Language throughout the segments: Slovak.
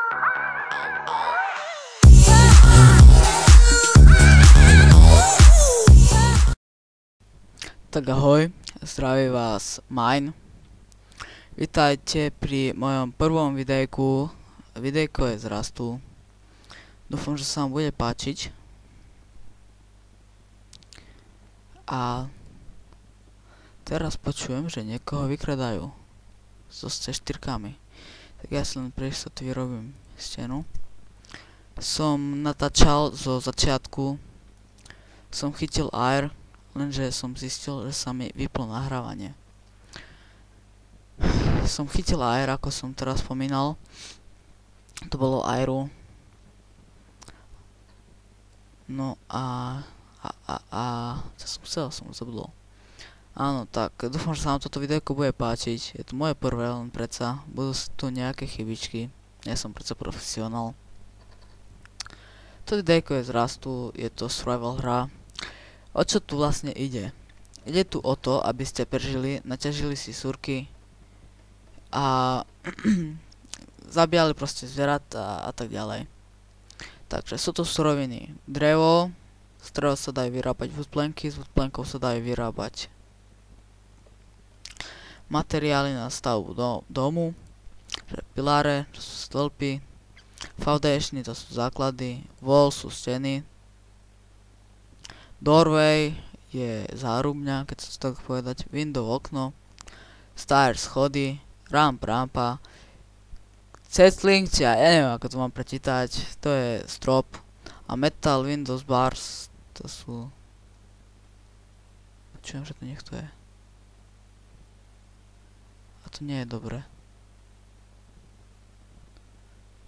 Tak ahoj, zdraví vás Mine. Vítajte pri mojom prvom videjku. Videjko je z Rastu. Dúfam, že sa vám bude páčiť. A teraz počujem, že niekoho vykradajú so C4-kami. Tak ja si len pre istotu vyrobím stenu. Som natáčal zo začiatku. Som chytil air, lenže som zistil, že sa mi vyplo nahrávanie. Som chytil air, ako som teraz spomínal. To bolo airu. No čo som chcel, som zabudol. Áno, tak dúfam, že sa vám toto videjko bude páčiť. Je to moje prvé, len predsa budú tu nejaké chybičky. Ja som predsa profesionál. To videjko je z Rastu, je to survival hra. O čo tu vlastne ide? Ide tu o to, aby ste prežili, naťažili si surky a zabíjali proste zvieratá a tak ďalej. Takže sú to suroviny. Drevo, z drevo sa dajú vyrábať woodplanky, z woodplankov sa dajú vyrábať materiály na stavbu domu, piláre, to sú stĺpy, foundationy, to sú základy, wall sú steny, doorway je zárubňa, keď sa to tak povedať, window okno, stairs schody, rampa, settling, ja neviem ako to mám prečítať, to je strop a metal windows bars, to sú, počujem, že to niekto je a to nie je dobré,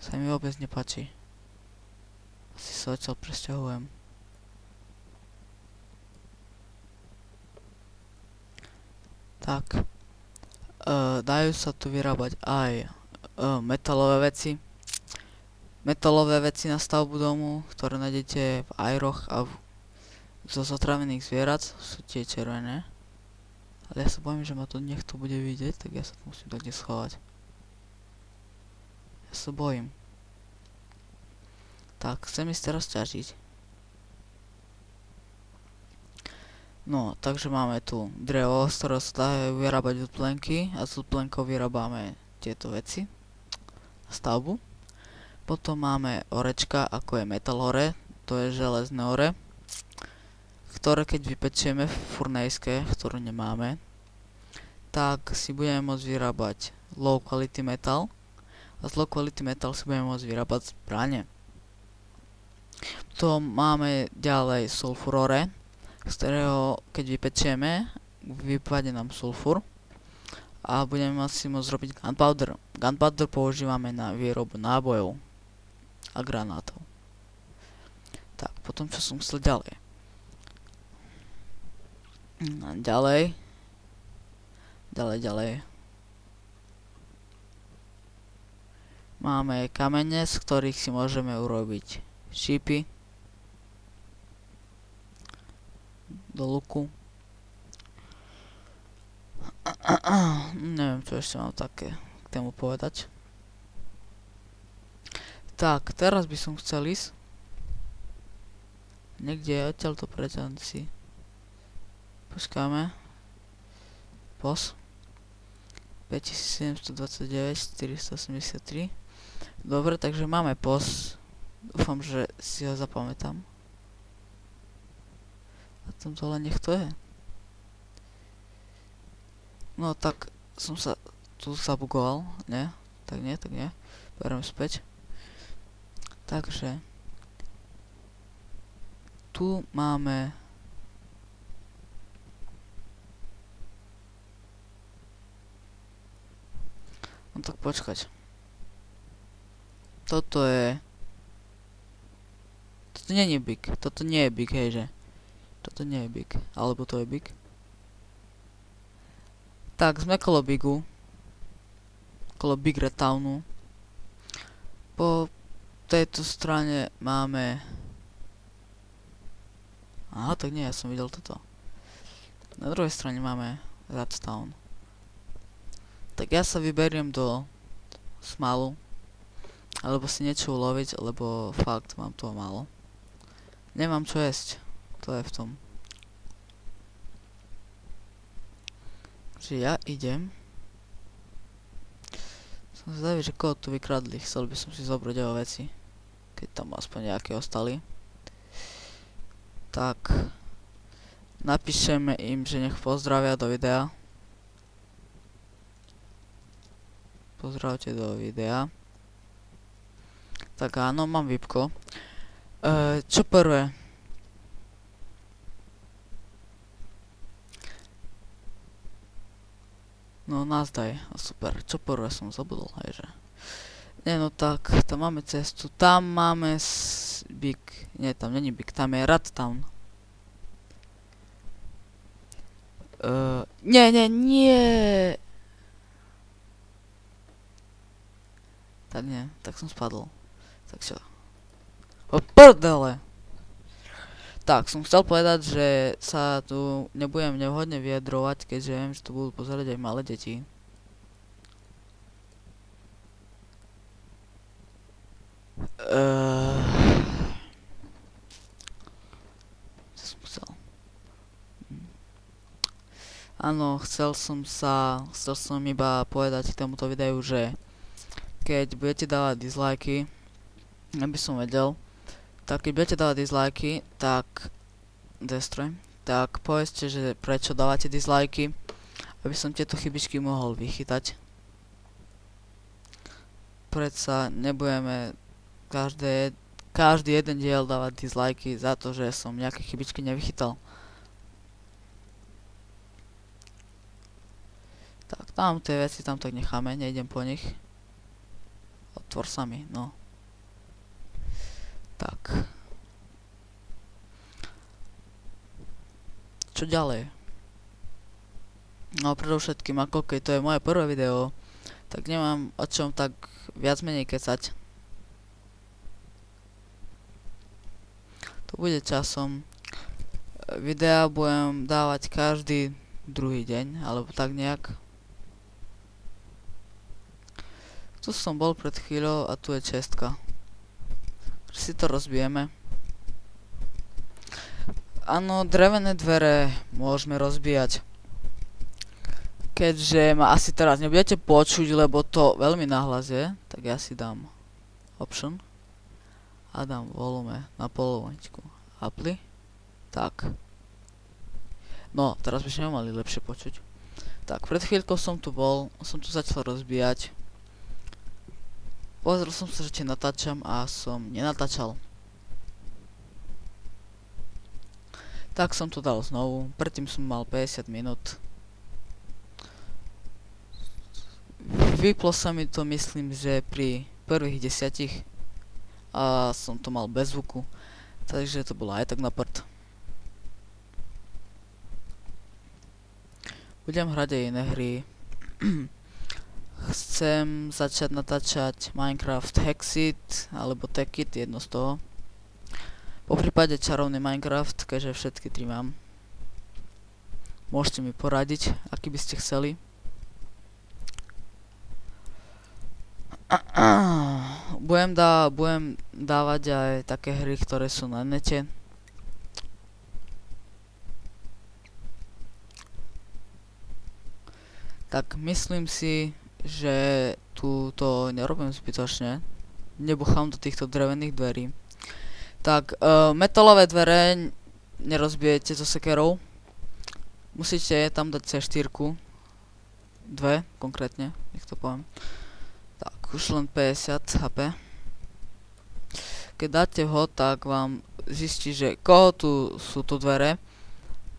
sa mi vôbec nepáči, asi sa odtiaľ presťahujem. Tak, dajú sa tu vyrábať aj metalové veci na stavbu domu, ktoré nájdete v airoch a zo zotravených zvierat, sú tie červené. Ale ja sa bojím, že ma to niekto bude vidieť, tak ja sa to musím tak schovať. Ja sa bojím. Tak, chcem ísť teraz ťažiť. No, takže máme tu drevo, z ktorého sa dajú vyrábať woodplanky a z woodplankov vyrábame tieto veci na stavbu. Potom máme orečka, ako je metal ore, to je železné ore, ktoré keď vypečieme v furnejske, ktorú nemáme, tak si budeme môcť vyrábať low quality metal a z low quality metal si budeme môcť vyrábať zbrane. Potom máme ďalej sulfur ore, z ktorého keď vypečieme, vypadne nám sulfur a budeme si môcť zrobiť gunpowder. Gunpowder používame na výrobu nábojov a granátov. Tak, potom čo som chcel ďalej. Ďalej. Máme kamene, z ktorých si môžeme urobiť šípy do luku. Neviem, čo ešte mám také k tému povedať. Tak, teraz by som chcel ísť niekde odtiaľ to preťaň si. Počkáme. POS 5729 483. Dobre, takže máme POS. Dúfam, že si ho zapamätám. A tam dole niekto je. No tak som sa tu zabugoval, nie? Tak nie. Beriem späť. Takže tu máme no tak počkať. Toto nie je big. Toto nie je big, hejže. Toto nie je big, alebo to je big. Tak, sme kolo bigu. Kolo Big Red Townu. Po tejto strane máme... Aha, tak nie, ja som videl toto. Na druhej strane máme Red Town. Tak ja sa vyberiem do Smalu. alebo si niečo uloviť, lebo fakt mám toho málo. Nemám čo jesť, to je v tom. Čiže ja idem. Som zvedavý, že koho tu vykradli, chcel by som si zobrať jeho veci. Keď tam aspoň nejaké ostali. Tak. Napíšeme im, že nech pozdravia do videa. Pozdravte do videa. Tak áno, mám výpko. Čo prvé? No nazdaj, super. Čo prvé som zabudol, hejže. Nie no tak, tam máme cestu. Tam máme Big... Nie, tam není Big, tam je Rat Town. Nie! Tak nie, tak som spadol. Tak čo? O prdele! Tak, som chcel povedať, že sa tu nebudem nevhodne vyjadrovať, keďže viem, že tu budú pozerať aj malé deti. Čo som chcel? Áno, chcel som iba povedať k tomuto videu, že keď budete dávať dislajky, aby som vedel, tak keď budete dávať dislajky, tak povedzte, že prečo dávate dislajky, aby som tieto chybičky mohol vychytať. Predsa nebudeme každý jeden diel dávať dislajky za to, že som nejaké chybičky nevychytal. Tak, tam tie veci tam tak necháme, nejdem po nich. Otvor sa mi, no. Tak. Čo ďalej? No predovšetkým, ako keď to je moje prvé video, tak nemám o čom tak viac menej kecať. To bude časom. Videa budem dávať každý druhý deň, alebo tak nejak. Tu som bol pred chvíľou a tu je čestka. Si to rozbijeme. Áno, drevené dvere môžeme rozbíjať. Keďže ma asi teraz nebudete počuť, lebo to veľmi nahlas je, tak ja si dám option a dám volume na polovičku. Apply. Tak. No, teraz by sme mali lepšie počuť. Tak, pred chvíľkou som tu bol, som tu začal rozbíjať. Pozrel som sa, že či natáčam a som nenatáčal. Tak som to dal znovu, predtým som mal 50 minút. Vyplo sa mi to, myslím, že pri prvých 10 a som to mal bez zvuku, takže to bolo aj tak na prd. Budem hrať aj iné hry. Chcem začať natáčať Minecraft Hexit alebo Techit, jedno z toho. Po prípade čarovný Minecraft, keďže všetky tri mám. Môžete mi poradiť, aký by ste chceli. Budem dávať aj také hry, ktoré sú na nete. Tak myslím si, že tu to nerobím zbytočne. Nebuchám do týchto drevených dverí. Tak, metalové dvere nerozbijete so sekerou. Musíte tam dať C4. Dve, konkrétne, nech to poviem. Tak, už len 50 HP. Keď dáte ho, tak vám zistí, že koho tu sú tu dvere.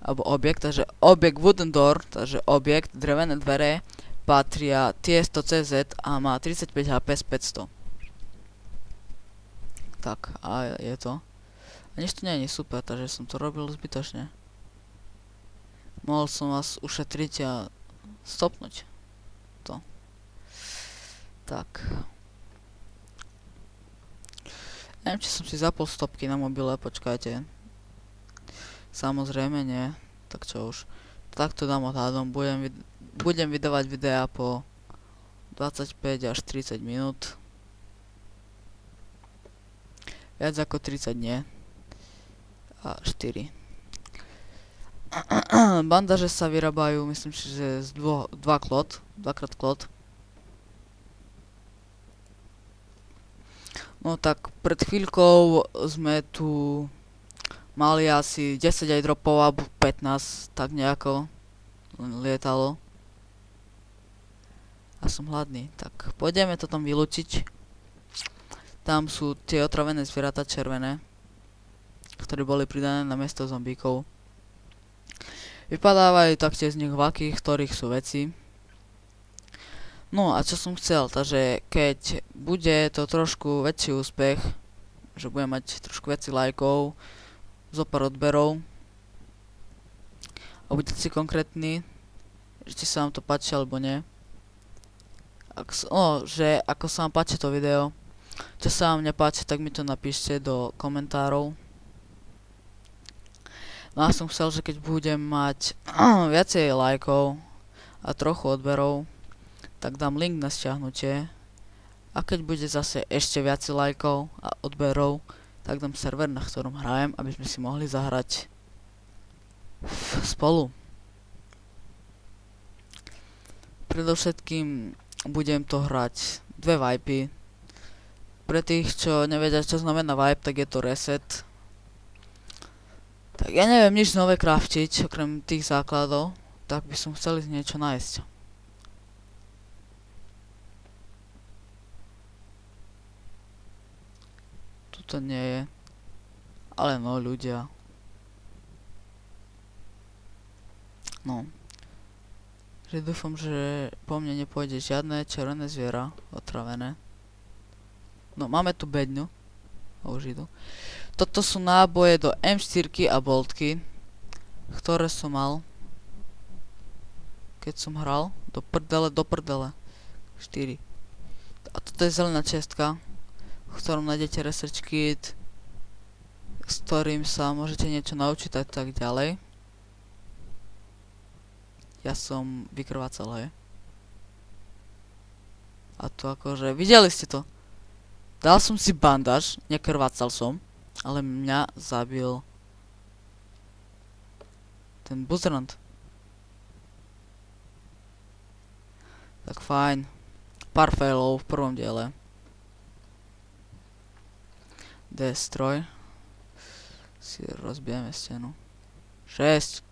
Alebo objekt, takže objekt wooden door, takže objekt, drevené dvere, patria Tiesto CZ a má 35 HP z 500. Tak, a je to. A nič to nie je super, takže som to robil zbytočne. Mohol som vás ušetriť a stopnúť to. Tak. Neviem, či som si zapol stopky na mobile, počkajte. Samozrejme nie, tak čo už. Takto dám odhadom, budem vydávať videá po 25 až 30 minút. Viac ako 30 nie. A 4. Bandaže sa vyrábajú, myslím si, že z dvakrát klot. No tak pred chvíľkou sme tu mali asi 10 aj dropov alebo 15, tak nejako lietalo. A som hladný, tak pôjdeme to tam vylúčiť. Tam sú tie otravené zvieratá červené, ktoré boli pridané na miesto zombíkov. Vypadávajú taktiež z nich vlaky, v ktorých sú veci. No a čo som chcel, takže keď bude to trošku väčší úspech, že budem mať trošku viac lajkov, zo pár odberov a budete si konkrétni, že či sa vám to páči alebo nie. Že ako sa vám páči to video, čo sa vám nepáči, tak mi to napíšte do komentárov. No a som chcel, že keď budem mať viacej lajkov a trochu odberov, tak dám link na stiahnutie. A keď bude zase ešte viacej lajkov a odberov, tak dám server, na ktorom hrajem, aby sme si mohli zahrať spolu. Predovšetkým budem to hrať dve vipy. Pre tých, čo nevedia, čo znamená vibe, tak je to reset. Tak ja neviem nič nové craftiť, okrem tých základov, tak by som chcel niečo nájsť. To nie je. Ale no, ľudia. No. Že dúfam, že po mne nepôjde žiadne červené zviera otravené. No, máme tu bedňu. A už idú. Toto sú náboje do M4 a boltky, ktoré som mal, keď som hral. Do prdele. 4. A toto je zelená čestka, v ktorom nájdete research kit, s ktorým sa môžete niečo naučiť a tak ďalej. Ja som vykrvácal, hej. A to akože, videli ste to? Dal som si bandáž, nekrvácal som, ale mňa zabil ten buzerant. Tak fajn. Pár failov v prvom diele. Destroy. Si rozbijeme stenu. 6.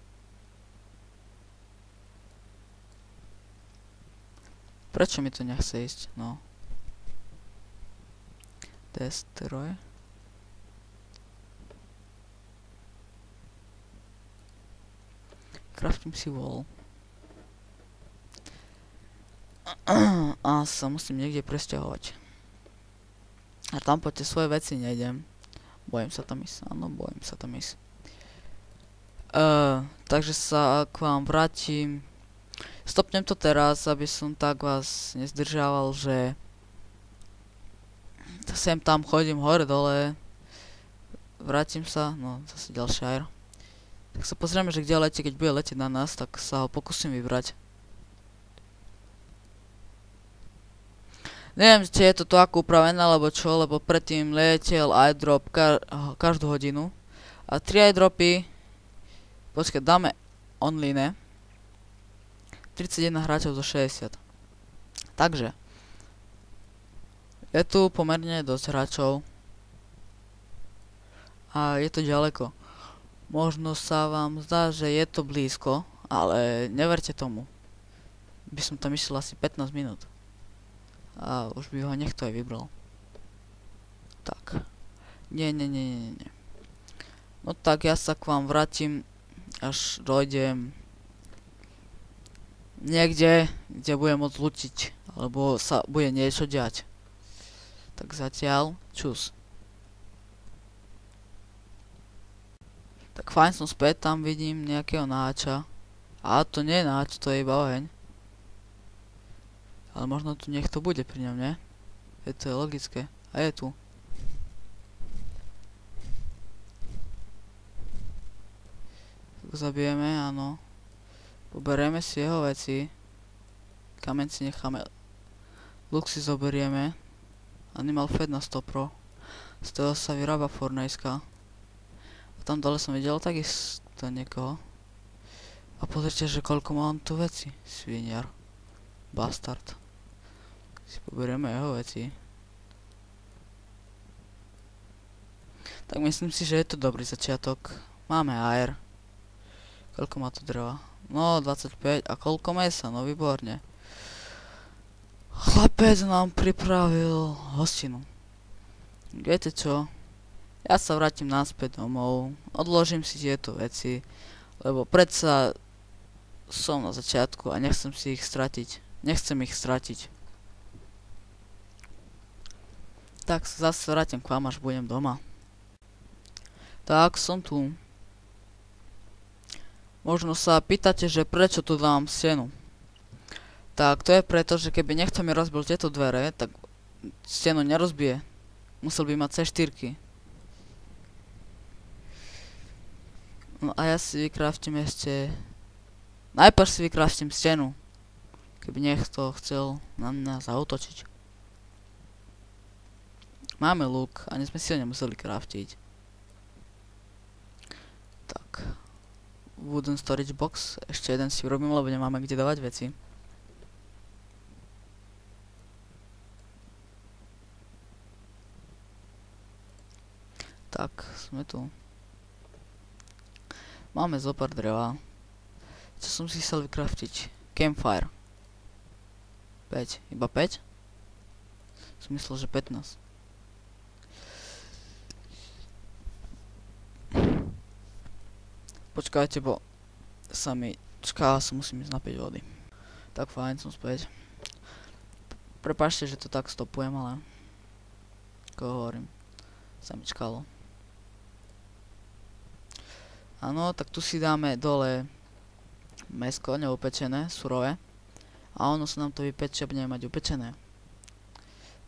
Prečo mi to nechce ísť? No. Destroy. Craftim si wall. A sa musím niekde presťahovať. A tam po tie svoje veci nejdem. Bojím sa tam ísť. Áno, bojím sa tam ísť. Takže sa k vám vrátim. Stopnem to teraz, aby som tak vás nezdržával, že sem tam chodím hore dole. Vrátim sa. No, zase ďalší air. Tak sa pozrieme, že kde letí, keď bude letieť na nás, tak sa ho pokúsim vybrať. Neviem, či je to tu ako upravené, alebo čo, lebo predtým letel airdrop každú hodinu. A 3 airdropy, počkaj, dáme online. 31 hráčov zo 60. Takže, je tu pomerne dosť hráčov. A je to ďaleko. Možno sa vám zdá, že je to blízko, ale neverte tomu. By som tam išiel asi 15 minút. A už by ho niekto aj vybral. Tak. Nie. No tak ja sa k vám vrátim, až dojdem niekde, kde budem môcť lútiť, alebo sa bude niečo diať. Tak zatiaľ, čus. Tak fajn, som späť, tam vidím nejakého náča. A to nie je náč, to je iba oheň. Ale možno tu niekto bude pri ňom, nie? Je to logické. A je tu. Tak zabijeme, áno. Poberieme si jeho veci. Kameň si necháme. Luk si zoberieme. Animal Fed na 100 pro. Z toho sa vyrába fornejska. A tam dole som videl takisto niekoho. A pozrite, že koľko má on tu veci. Sviniar. Bastard. Si poberieme jeho veci. Tak myslím si, že je to dobrý začiatok. Máme AR. Koľko má tu dreva? No, 25. A koľko mesa? No, výborne. Chlapec nám pripravil hostinu. Viete čo? Ja sa vrátim naspäť domov. Odložím si tieto veci. Lebo predsa som na začiatku a nechcem si ich stratiť. Nechcem ich stratiť. Tak sa zase vrátim k vám, až budem doma. Tak, som tu. Možno sa pýtate, že prečo tu dám stenu. Tak, to je preto, že keby niekto mi rozbil tieto dvere, tak stenu nerozbije. Musel by mať C4. No a ja si vykraftím ešte... Najprv si vykraftím stenu. Keby niekto chcel na mňa zaútočiť. Máme luk, ani sme si ho nemuseli kraftiť. Tak. Wooden storage box. Ešte jeden si urobím, lebo nemáme kde dávať veci. Tak, sme tu. Máme zopár dreva. Čo som si chcel vykraftiť? Campfire. 5. Iba 5? Som myslel, že 15. Počkajte, bo sa mi čaká, sa musím ísť napiť vody. Tak fajn, som späť. Prepáčte, že to tak stopujem, ale... Ako hovorím, sa mi čkalo. Áno, tak tu si dáme dole mäsko neupečené, surové. A ono sa nám to vypečie, budeme mať upečené.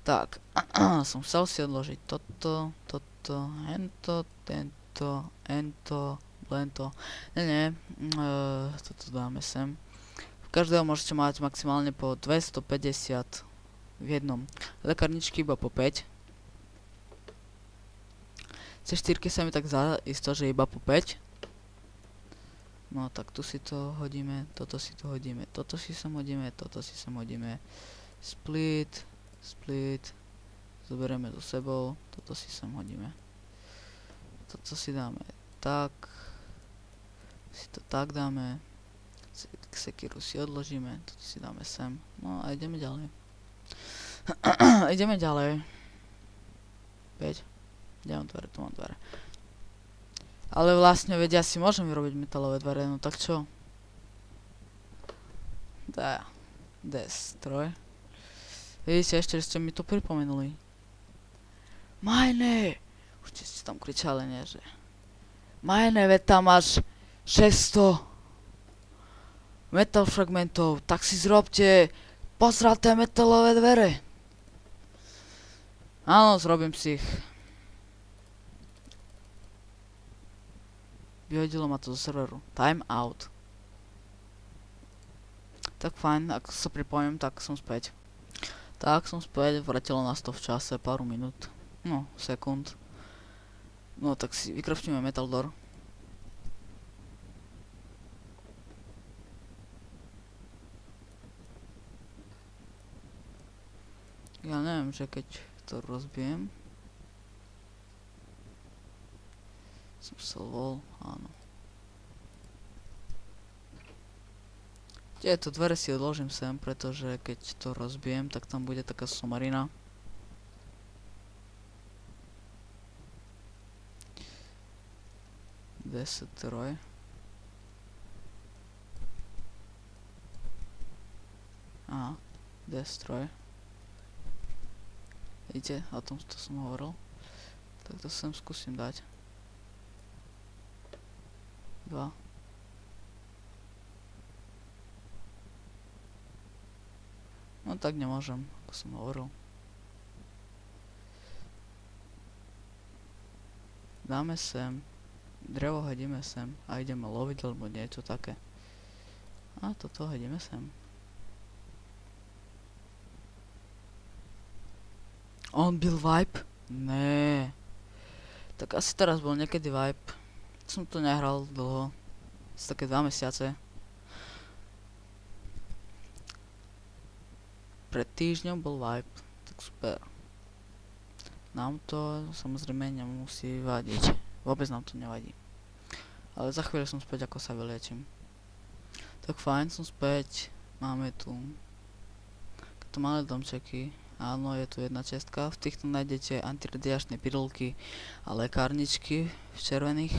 Tak, som chcel si odložiť toto, hento, tento, ento, lento. Nie, toto dáme sem. V každého môžete mať maximálne po 250 v jednom. Lekárničky iba po 5. C4 sa mi tak zdá isto, že iba po 5. No tak tu si to hodíme, toto si to hodíme, toto si sem hodíme, toto si sem hodíme. Split, split. Zoberieme so sebou, toto si sem hodíme. Toto si dáme tak. Si to tak dáme. Sekiru si odložíme, toto si dáme sem. No a ideme ďalej. Ideme ďalej. 5. Kde mám dvere? Tu mám dvere. Ale vlastne, veď ja si môžem vyrobiť metalové dvere, no tak čo? Destroy. Vidíte, ešte ste mi to pripomenuli. Majne! Už ste tam kričali, nie, že... Majne, veď tam máš 600 metal fragmentov, tak si zrobte posraté metalové dvere. Áno, zrobím si ich. Vyhodilo ma to zo serveru. Time out. Tak fajn, ak sa pripojím, tak som späť. Tak som späť, vrátilo nás to v čase, pár minút. No, sekúnd. No tak si vykraftíme metal door. Ja neviem, že keď to rozbijem. Som sa vol, áno. Tieto dvere si odložím sem, pretože keď to rozbijem, tak tam bude taká somarina. Destroy. Aha, destroy. Vidíte, o tom to som hovoril. Tak to sem skúsim dať. 2. No tak nemôžem, ako som hovoril. Dáme sem, drevo hodíme sem a ideme loviť alebo niečo také. A toto hodíme sem. On byl vibe. Né. Tak asi teraz bol niekedy vibe. Som to nehral dlho. Asi také 2 mesiace. Pred týždňom bol vibe. Tak super. Nám to samozrejme nemusí vadiť. Vôbec nám to nevadí. Ale za chvíľu som späť, ako sa vyliečím. Tak fajn, som späť. Máme tu takéto malé domčeky. Áno, je tu jedna čestka. V týchto nájdete antiradiačné pilulky a lekárničky v červených.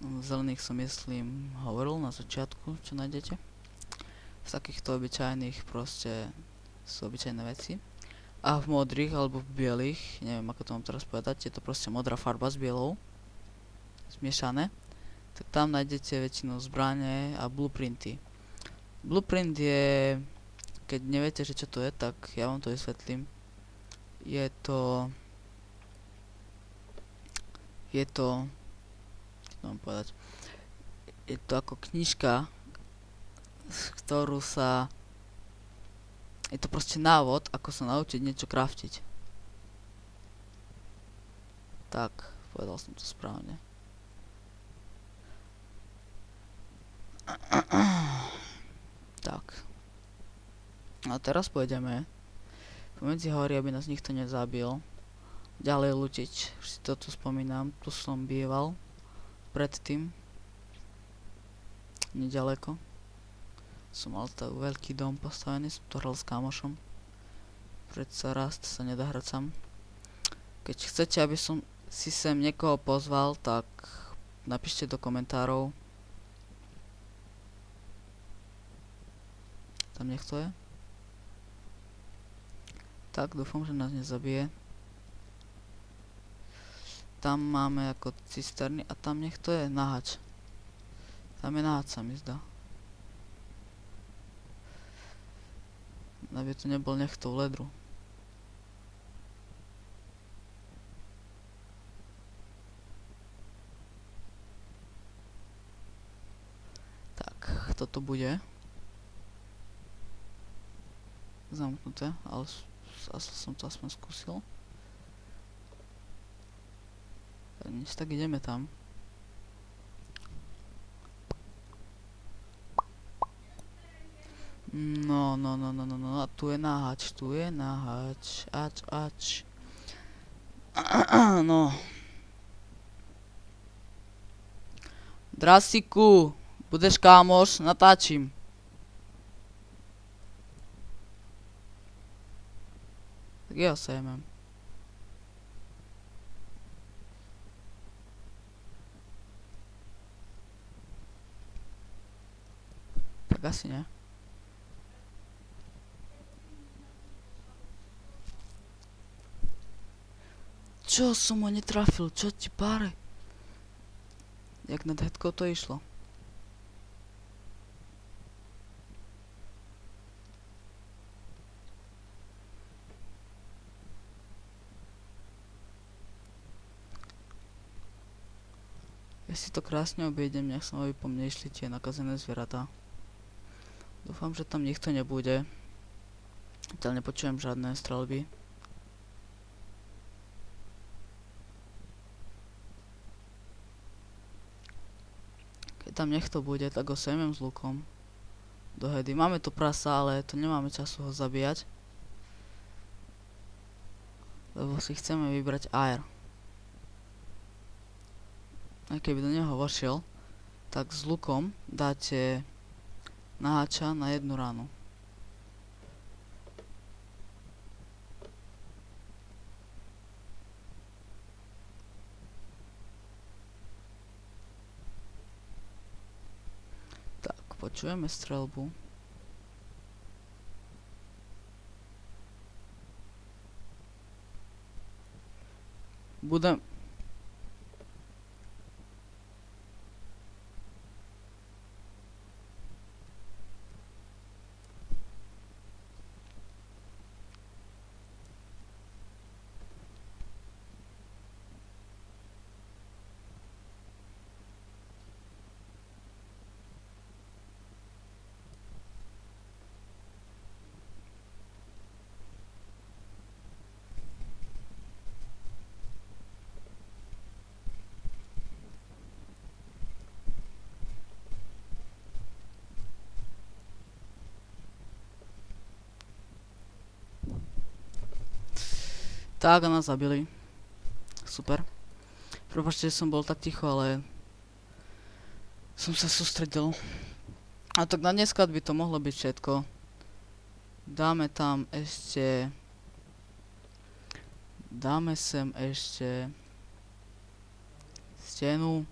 V zelených som myslím hovoril na začiatku, čo nájdete. V takýchto obyčajných proste sú obyčajné veci. A v modrých alebo v bielých, neviem ako to mám teraz povedať, je to proste modrá farba s bielou. Zmiešané. Tak tam nájdete väčšinou zbrane a blueprinty. Blueprint je, keď neviete, že čo to je, tak ja vám to vysvetlím. Je to, čo mám povedať, je to ako knižka, ktorú sa, je to proste návod, ako sa naučiť niečo craftiť. Tak, povedal som to správne. Tak. A teraz pôjdeme pomedzi hory, aby nás nikto nezabil. Ďalej lutiť. Už si to tu spomínam. Tu som býval. Predtým. Nedaleko. Som mal tak veľký dom postavený. Som to hral s kamošom. Predsa rast sa nedá hrať sám. Keď chcete, aby som si sem niekoho pozval, tak napíšte do komentárov. Tam nech to je. Tak, dúfam, že nás nezabije. Tam máme ako cisterny a tam nech to je nahač. Tam je nahač, sa mi zdá. Aby to nebol nech to v ledru. Tak, toto bude zamknuté, ale asi som to aspoň skúsil. Tak nič, tak ideme tam. No, a tu je nahač, ač. No. Drasiku, budeš kámoš, natáčim. Tak ja sejmem. Tak asi ne. Čo som ho netrafil? Čo ti páre? Jak nad headkou to išlo? Ja si to krásne obejdem, nech som aby po mne išli tie nakazené zvieratá. Dúfam, že tam nikto nebude. Zatiaľ nepočujem žiadne streľby. Keď tam niekto bude, tak ho sejmem s lukom do hedy. Máme tu prasa, ale to nemáme času ho zabíjať. Lebo si chceme vybrať air. A keby do neho vošiel, tak s lukom dáte naháča na 1 ránu. Tak, počujeme streľbu. Budem... Tak a nás zabili. Super. Prepáčte, že som bol tak ticho, ale som sa sústredil. A tak na dneska by to mohlo byť všetko. Dáme tam ešte... Dáme sem ešte... stenu.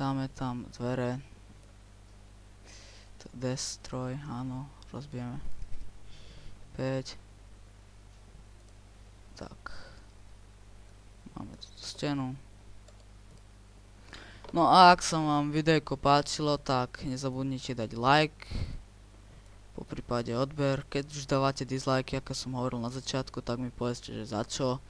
Dáme tam dvere. Destroy, áno, rozbijeme. 5. Tak. Máme tu stenu. No a ak sa vám videjko páčilo, tak nezabudnite dať like. Po prípade odber. Keď už dávate dislike, ako som hovoril na začiatku, tak mi povedzte, že za čo.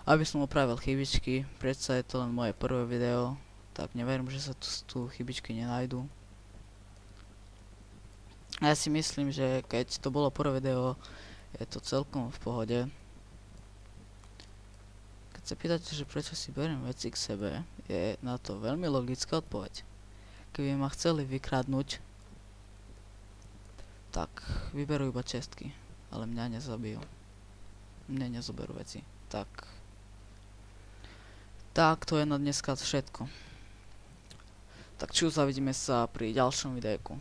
Aby som opravil chybičky. Predsa je to len moje prvé video. Tak neverím, že sa tu chybičky nenajdu. A ja si myslím, že keď to bolo prvé video, je to celkom v pohode. Keď sa pýtate, že prečo si beriem veci k sebe, je na to veľmi logická odpoveď. Keby ma chceli vykradnúť, tak vyberú iba čestky, ale mňa nezabijú. Mne nezoberú veci. Tak to je na dneska všetko. Tak čus, zavidíme sa pri ďalšom videjku.